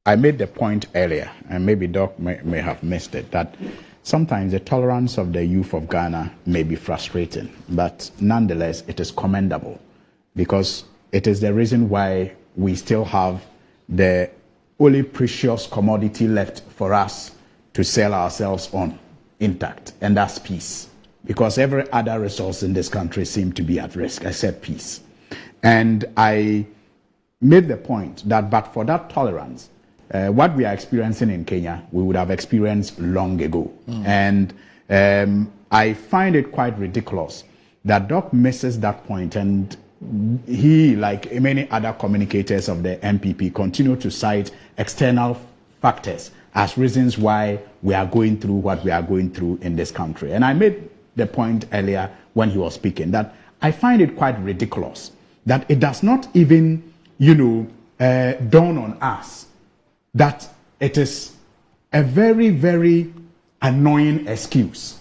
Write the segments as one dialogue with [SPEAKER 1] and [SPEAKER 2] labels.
[SPEAKER 1] I made the point earlier, and maybe Doc may have missed it, that sometimes the tolerance of the youth of Ghana may be frustrating, but nonetheless, it is commendable because it is the reason why we still have the only precious commodity left for us to sell ourselves on intact, and that's peace. Because every other resource in this country seems to be at risk, except peace. And I made the point that but for that tolerance, what we are experiencing in Kenya, we would have experienced long ago. And I find it quite ridiculous that Doc misses that point, and he, like many other communicators of the MPP, continue to cite external factors as reasons why we are going through what we are going through in this country. And I made the point earlier when he was speaking that I find it quite ridiculous that it does not even, dawn on us that it is a very, very annoying excuse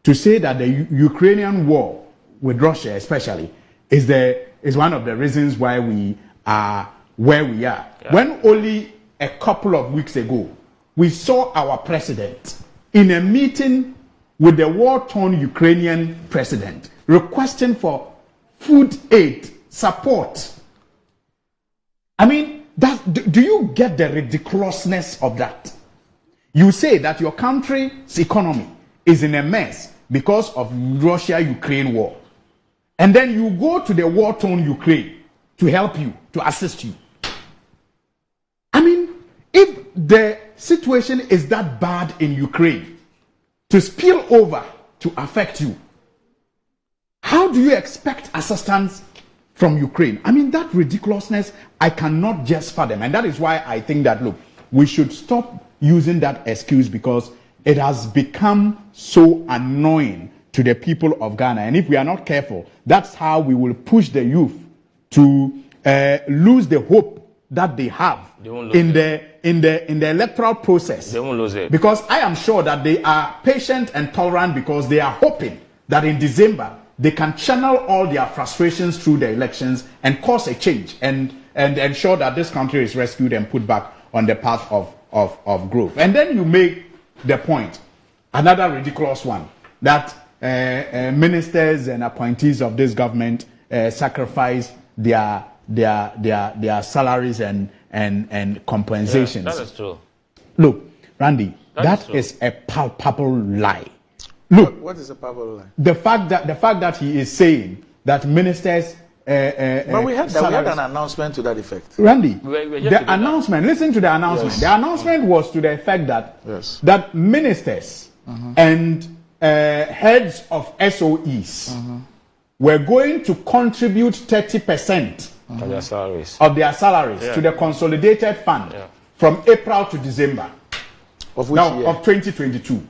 [SPEAKER 1] to say that the Ukrainian war with Russia especially is one of the reasons why we are where we are. Yeah. When only a couple of weeks ago, we saw our president in a meeting with the war-torn Ukrainian president requesting for food aid, support. I mean, do you get the ridiculousness of that? You say that your country's economy is in a mess because of Russia-Ukraine war. And then you go to the war-torn Ukraine to help you, to assist you. I mean, if the situation is that bad in Ukraine, to spill over to affect you, how do you expect assistance from Ukraine? I mean, that ridiculousness, I cannot just fathom. And that is why I think that, look, we should stop using that excuse because it has become so annoying to the people of Ghana. And if we are not careful, that's how we will push the youth to lose the hope that they have in the electoral process.
[SPEAKER 2] They won't lose it.
[SPEAKER 1] Because I am sure that they are patient and tolerant because they are hoping that in December they can channel all their frustrations through the elections and cause a change and ensure that this country is rescued and put back on the path of growth. And then you make the point, another ridiculous one, that ministers and appointees of this government sacrifice their salaries and compensations.
[SPEAKER 2] Yeah, that is true.
[SPEAKER 1] Look, Randy, that is a palpable lie. Look,
[SPEAKER 3] what is a palpable lie?
[SPEAKER 1] The fact that he is saying that ministers.
[SPEAKER 3] But we had an announcement to that effect.
[SPEAKER 1] Randy, the announcement. Listen to the announcement. Yes. The announcement was to the effect that that ministers and heads of SOEs were going to contribute 30%
[SPEAKER 2] of their salaries,
[SPEAKER 1] to the consolidated fund from April to December
[SPEAKER 3] of
[SPEAKER 1] 2022.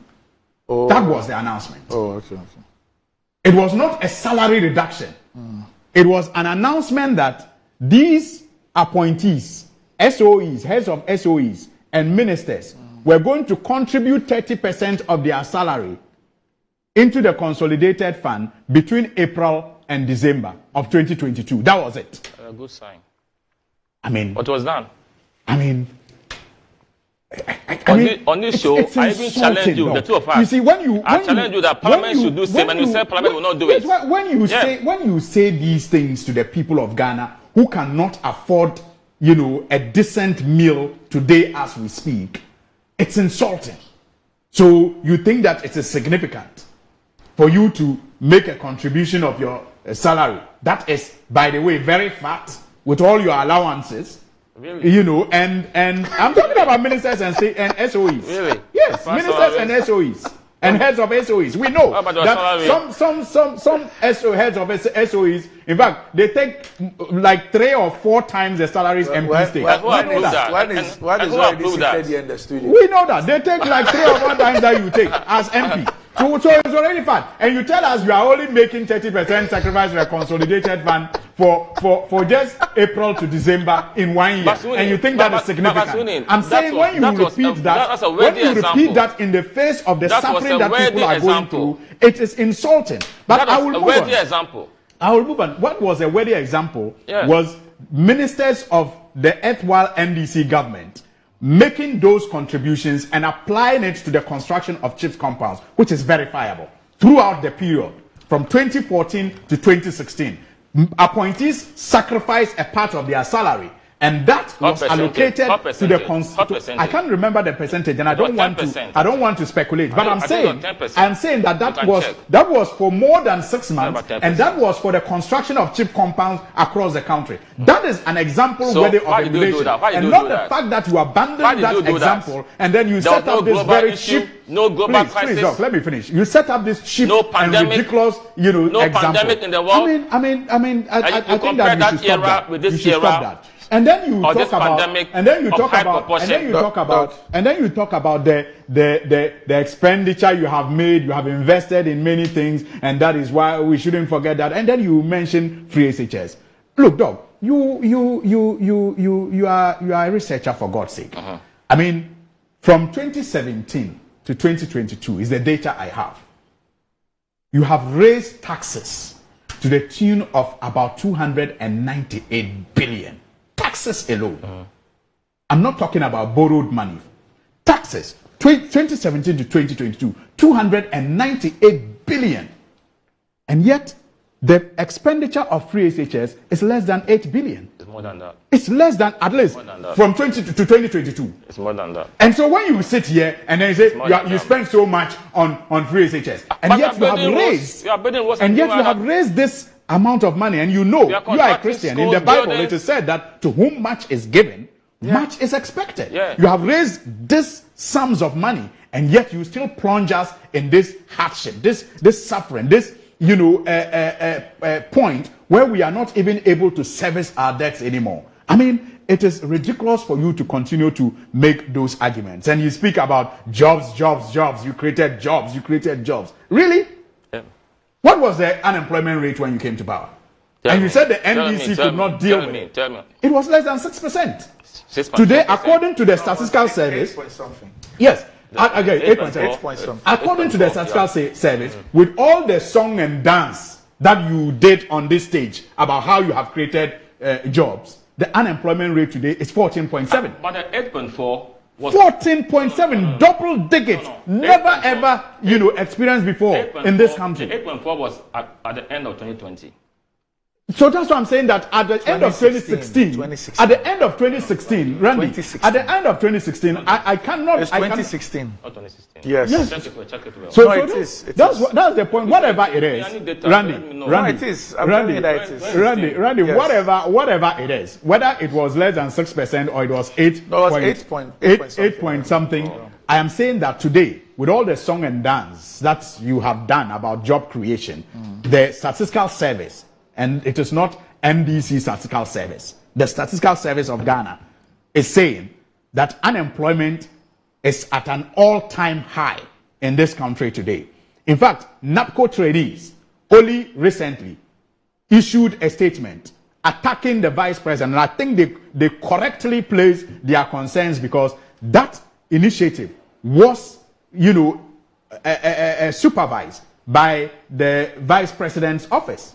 [SPEAKER 1] Oh. That was the announcement.
[SPEAKER 3] Oh, okay.
[SPEAKER 1] It was not a salary reduction. It was an announcement that these appointees, SOEs, heads of SOEs, and ministers were going to contribute 30% of their salary into the consolidated fund between April and December of 2022. That was it.
[SPEAKER 2] A good sign.
[SPEAKER 1] I mean,
[SPEAKER 2] what was done?
[SPEAKER 1] I mean,
[SPEAKER 2] on this show, I even challenge you, the two of us.
[SPEAKER 1] You see, I
[SPEAKER 2] challenge you that Parliament should do same, and you said Parliament will not do it.
[SPEAKER 1] When you say these things to the people of Ghana who cannot afford, a decent meal today as we speak, it's insulting. So you think that it is significant for you to make a contribution of your salary that is, by the way, very fat with all your allowances.
[SPEAKER 2] Really?
[SPEAKER 1] And I'm talking about ministers and SOEs.
[SPEAKER 2] Really?
[SPEAKER 1] Yes, ministers and SOEs and heads of SOEs. We know that some heads of SOEs, in fact, they take like 3 or 4 times the salaries MPs take.
[SPEAKER 3] What is already seated here in the studio?
[SPEAKER 1] We know that they take like 3 or 4 times that you take as MP. So it's already fat. And you tell us you are only making 30% sacrifice in a consolidated fund for just April to December in 1 year. And you think that is significant. I'm saying when you repeat that in the face of the suffering that people are going through, it is insulting. But I will move on. I will move on. What was a worthy example was ministers of the erstwhile NDC government making those contributions and applying it to the construction of CHIPS compounds, which is verifiable throughout the period from 2014 to 2016. Appointees sacrifice a part of their salary, and that was allocated to the I can't remember the percentage, and I don't want to speculate. But I'm saying that was for more than 6 months, and that was for the construction of chip compounds across the country. That is an example worthy of emulation, and not the fact that you abandoned that example and then you set up this very cheap.
[SPEAKER 2] No global crisis.
[SPEAKER 1] Please, Doc, let me finish. You set up this cheap and ridiculous,
[SPEAKER 2] no
[SPEAKER 1] example.
[SPEAKER 2] Pandemic in the world.
[SPEAKER 1] I think that you should stop that.
[SPEAKER 2] With this
[SPEAKER 1] you should
[SPEAKER 2] era,
[SPEAKER 1] stop that. And then you talk about the expenditure you have made. You have invested in many things, and that is why we shouldn't forget that. And then you mention free SHS. Look, Doc, you are a researcher, for God's sake. I mean, from 2017 to 2022 is the data I have. You have raised taxes to the tune of about 298 billion. Taxes alone. I'm not talking about borrowed money. Taxes, 2017 to 2022, 298 billion. And yet, the expenditure of free SHS is less than 8 billion.
[SPEAKER 2] It's more than that.
[SPEAKER 1] It's less than, at least, from 20 to 2022.
[SPEAKER 2] It's more than that.
[SPEAKER 1] And so when you sit here and then you say you spend so much on free SHS, and
[SPEAKER 2] but
[SPEAKER 1] yet you have raised this amount of money, and you are a Christian. In the Bible, it is said that to whom much is given, much is expected. You have raised this sums of money, and yet you still plunge us in this hardship, this suffering, this point where we are not even able to service our debts anymore. I mean, it is ridiculous for you to continue to make those arguments. And you speak about jobs. You created jobs. Really? Yeah. What was the unemployment rate when you came to power? You said the NDC could not deal with it.
[SPEAKER 2] Tell me.
[SPEAKER 1] It was less than 6%. Today, according to the statistical service, yes. Okay, 8.7. According to the statistical service, with all the song and dance that you did on this stage about how you have created jobs, the unemployment rate today is 14.7.
[SPEAKER 2] But the 8.4 was
[SPEAKER 1] 14.7, double digits, never ever experienced before in this country.
[SPEAKER 2] 8.4 was at the end of 2020.
[SPEAKER 1] So that's why I'm saying that at the end of 2016, at the end of 2016, Randy, at the end of 2016, I cannot.
[SPEAKER 3] It's 2016.
[SPEAKER 2] Not 2016.
[SPEAKER 3] Yes.
[SPEAKER 2] Check it well.
[SPEAKER 1] So that's the point. Whatever it is, Randy, whatever it is, whether it was less than 6% or it was 8 point something, I am saying that today, with all the song and dance that you have done about job creation, the statistical service. And it is not NDC statistical service. The statistical service of Ghana is saying that unemployment is at an all-time high in this country today. In fact, NAPCO trainees only recently issued a statement attacking the vice president. And I think they correctly placed their concerns because that initiative was, supervised by the vice president's office.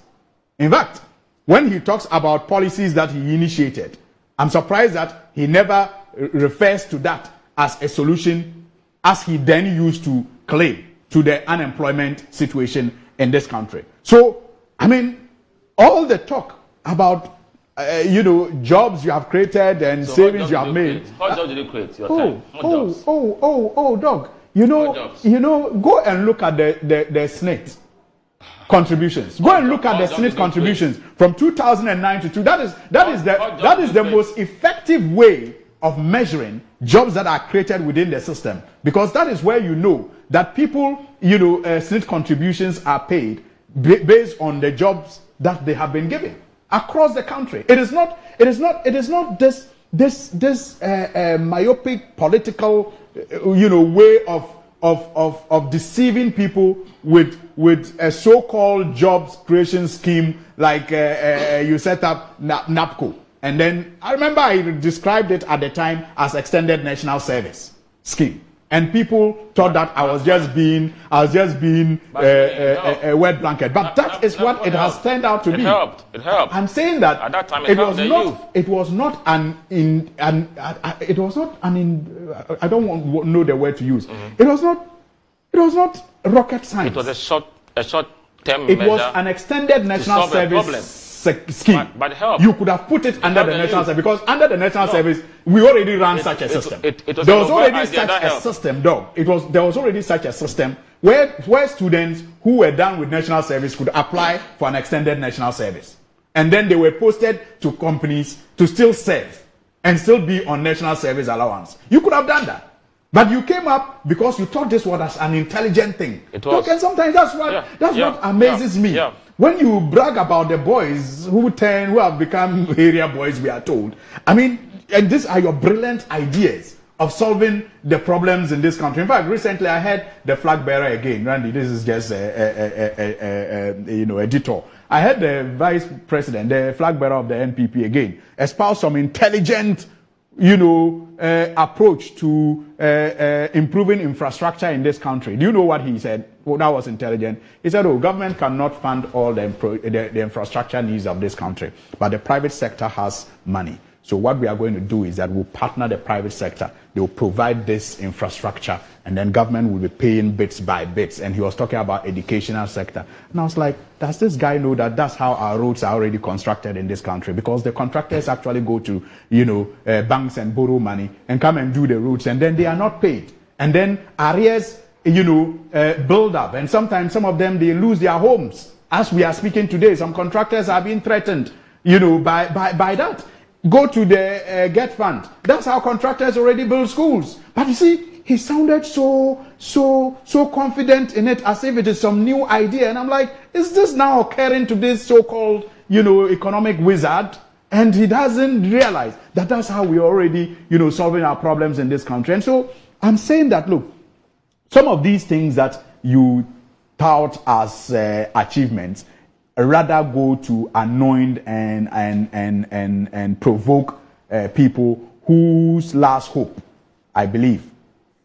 [SPEAKER 1] In fact, when he talks about policies that he initiated, I'm surprised that he never refers to that as a solution, as he then used to claim to the unemployment situation in this country. So, I mean, all the talk about, jobs you have created and savings you have made.
[SPEAKER 2] What jobs did you create? Your time.
[SPEAKER 1] Dog. Go and look at the SNIT contributions. Go and look at the SNIT contributions from 2009 to 2. That is the most effective way of measuring jobs that are created within the system, because that is where that people, SNIT contributions are paid based on the jobs that they have been given across the country. It is not this myopic political way of deceiving people with a so-called jobs creation scheme like you set up NAPCO. And then I remember I described it at the time as extended national service scheme. and people thought that I was just being a wet blanket. But that is what it has turned out to be.
[SPEAKER 2] It helped.
[SPEAKER 1] I'm saying that
[SPEAKER 2] at that time
[SPEAKER 1] it was not I don't know the word to use. It was not rocket science.
[SPEAKER 2] It was a short term
[SPEAKER 1] It
[SPEAKER 2] measure.
[SPEAKER 1] was an extended national service scheme.
[SPEAKER 2] But help.
[SPEAKER 1] You could have put it under the national service, because under the national service we already ran such a system. There was already such a system, though. There was already such a system where students who were done with national service could apply for an extended national service, and then they were posted to companies to still serve and still be on national service allowance. You could have done that. But you came up because you thought this was an intelligent thing.
[SPEAKER 2] It was.
[SPEAKER 1] And sometimes that's what amazes me.
[SPEAKER 2] Yeah.
[SPEAKER 1] When you brag about the boys who have become area boys, we are told. I mean, and these are your brilliant ideas of solving the problems in this country. In fact, recently I heard the flag bearer again. Randy, this is just a detour. I heard the vice president, the flag bearer of the NPP again, espouse some intelligent approach to improving infrastructure in this country. Do you know what he said? Well, that was intelligent. He said, government cannot fund all the infrastructure needs of this country, but the private sector has money. So what we are going to do is that we'll partner the private sector. They will provide this infrastructure, and then government will be paying bits by bits. And he was talking about educational sector. And I was like, does this guy know that that's how our roads are already constructed in this country? Because the contractors actually go to, banks and borrow money and come and do the roads, and then they are not paid. And then arrears, build up. And sometimes some of them, they lose their homes. As we are speaking today, some contractors are being threatened, by that. Go to the GET fund. That's how contractors already build schools. But you see, he sounded so confident in it, as if it is some new idea. And I'm like, is this now occurring to this so-called, economic wizard? And he doesn't realize that that's how we're already, solving our problems in this country. And so I'm saying that, look, some of these things that you tout as achievements rather go to anoint and provoke people whose last hope, I believe,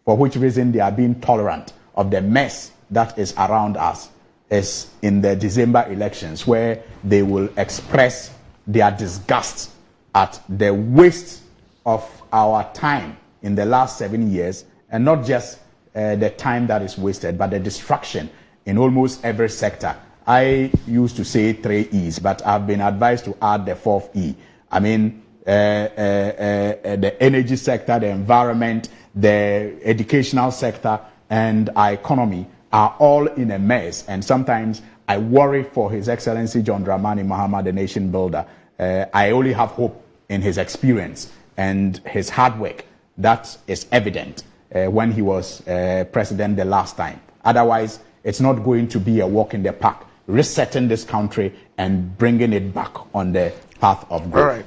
[SPEAKER 1] for which reason they are being tolerant of the mess that is around us, is in the December elections, where they will express their disgust at the waste of our time in the last 7 years, and not just the time that is wasted, but the destruction in almost every sector. I used to say 3 E's, but I've been advised to add the 4th E. I mean, the energy sector, the environment, the educational sector, and our economy are all in a mess. And sometimes I worry for His Excellency John Dramani Mahama, the nation builder. I only have hope in his experience and his hard work. That is evident when he was president the last time. Otherwise, it's not going to be a walk in the park, resetting this country and bringing it back on the path of growth.
[SPEAKER 3] All right.